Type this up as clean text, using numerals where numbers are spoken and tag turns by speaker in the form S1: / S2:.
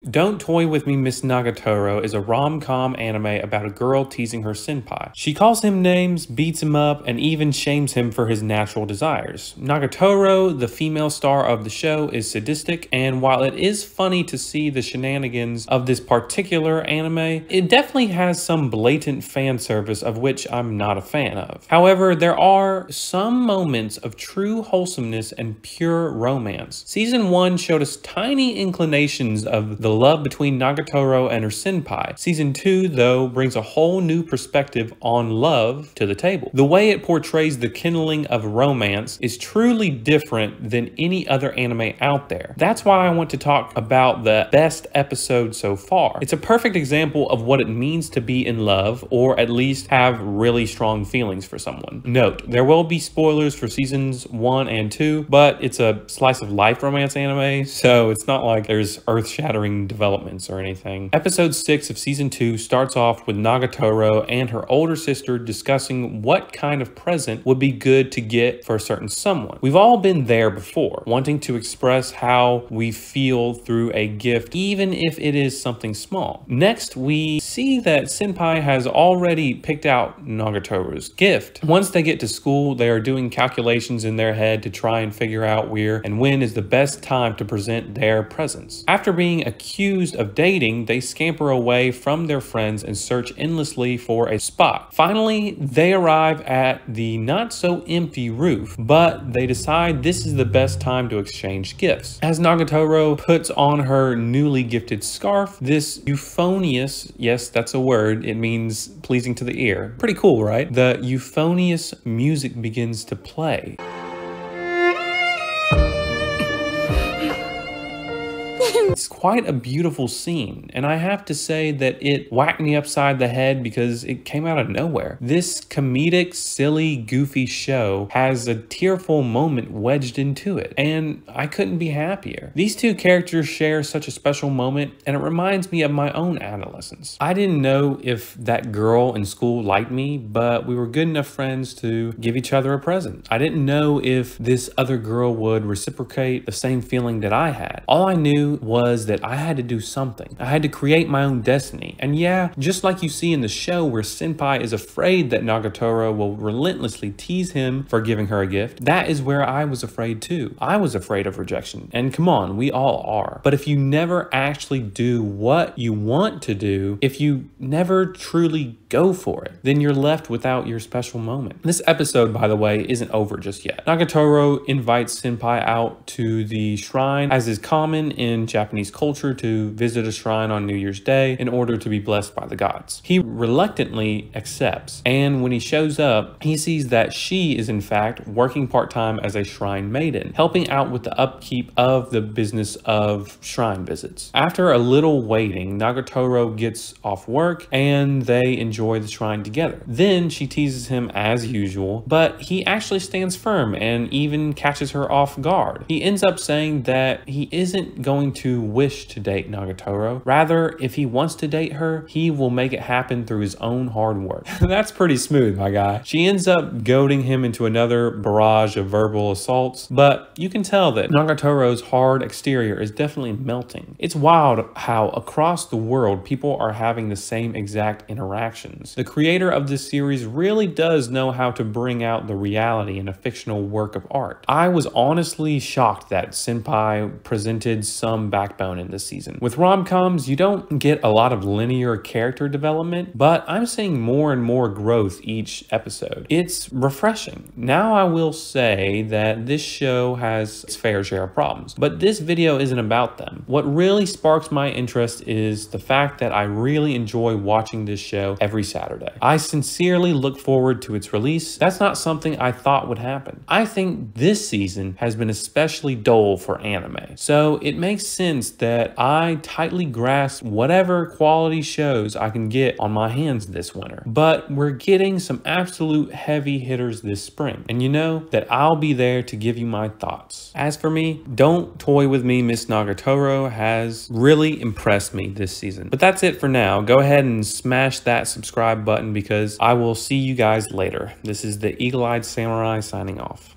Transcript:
S1: Don't Toy With Me, Miss Nagatoro is a rom-com anime about a girl teasing her senpai. She calls him names, beats him up, and even shames him for his natural desires. Nagatoro, the female star of the show, is sadistic, and while it is funny to see the shenanigans of this particular anime, it definitely has some blatant fan service of which I'm not a fan of. However, there are some moments of true wholesomeness and pure romance. Season 1 showed us tiny inclinations of the love between Nagatoro and her senpai. Season 2, though, brings a whole new perspective on love to the table. The way it portrays the kindling of romance is truly different than any other anime out there. That's why I want to talk about the best episode so far. It's a perfect example of what it means to be in love, or at least have really strong feelings for someone. Note, there will be spoilers for seasons 1 and 2, but it's a slice of life romance anime, so it's not like there's earth-shattering developments or anything. Episode 6 of season 2 starts off with Nagatoro and her older sister discussing what kind of present would be good to get for a certain someone. We've all been there before, wanting to express how we feel through a gift, even if it is something small. Next, we see that senpai has already picked out Nagatoro's gift. Once they get to school, they are doing calculations in their head to try and figure out where and when is the best time to present their presents. After being accused of dating, they scamper away from their friends and search endlessly for a spot. Finally, they arrive at the not so empty roof, but they decide this is the best time to exchange gifts. As Nagatoro puts on her newly gifted scarf, this euphonious, yes, that's a word, it means pleasing to the ear. Pretty cool, right? The euphonious music begins to play. It's quite a beautiful scene, and I have to say that it whacked me upside the head because it came out of nowhere. This comedic, silly, goofy show has a tearful moment wedged into it, and I couldn't be happier. These two characters share such a special moment, and it reminds me of my own adolescence. I didn't know if that girl in school liked me, but we were good enough friends to give each other a present. I didn't know if this other girl would reciprocate the same feeling that I had. All I knew was that I had to do something. I had to create my own destiny. And yeah, just like you see in the show where senpai is afraid that Nagatoro will relentlessly tease him for giving her a gift, that is where I was afraid too. I was afraid of rejection. And come on, we all are. But if you never actually do what you want to do, if you never truly go for it, then you're left without your special moment. This episode, by the way, isn't over just yet. Nagatoro invites senpai out to the shrine, as is common in Japanese culture to visit a shrine on New Year's Day in order to be blessed by the gods. He reluctantly accepts, and when he shows up, he sees that she is in fact working part-time as a shrine maiden, helping out with the upkeep of the business of shrine visits. After a little waiting, Nagatoro gets off work and they enjoy the shrine together. Then she teases him as usual, but he actually stands firm and even catches her off guard. He ends up saying that he isn't going to wish to date Nagatoro. Rather, if he wants to date her, he will make it happen through his own hard work. That's pretty smooth, my guy. She ends up goading him into another barrage of verbal assaults, but you can tell that Nagatoro's hard exterior is definitely melting. It's wild how across the world people are having the same exact interactions. The creator of this series really does know how to bring out the reality in a fictional work of art. I was honestly shocked that senpai presented some backbone in this season. With rom-coms, you don't get a lot of linear character development, but I'm seeing more and more growth each episode. It's refreshing. Now I will say that this show has its fair share of problems, but this video isn't about them. What really sparks my interest is the fact that I really enjoy watching this show every Saturday. I sincerely look forward to its release. That's not something I thought would happen. I think this season has been especially dull for anime, so it makes sense that I tightly grasp whatever quality shows I can get on my hands this winter. But we're getting some absolute heavy hitters this spring, and you know that I'll be there to give you my thoughts. As for me, Don't Toy With Me, Miss Nagatoro has really impressed me this season. But that's it for now. Go ahead and smash that subscribe button because I will see you guys later. This is the Eagle-Eyed Samurai signing off.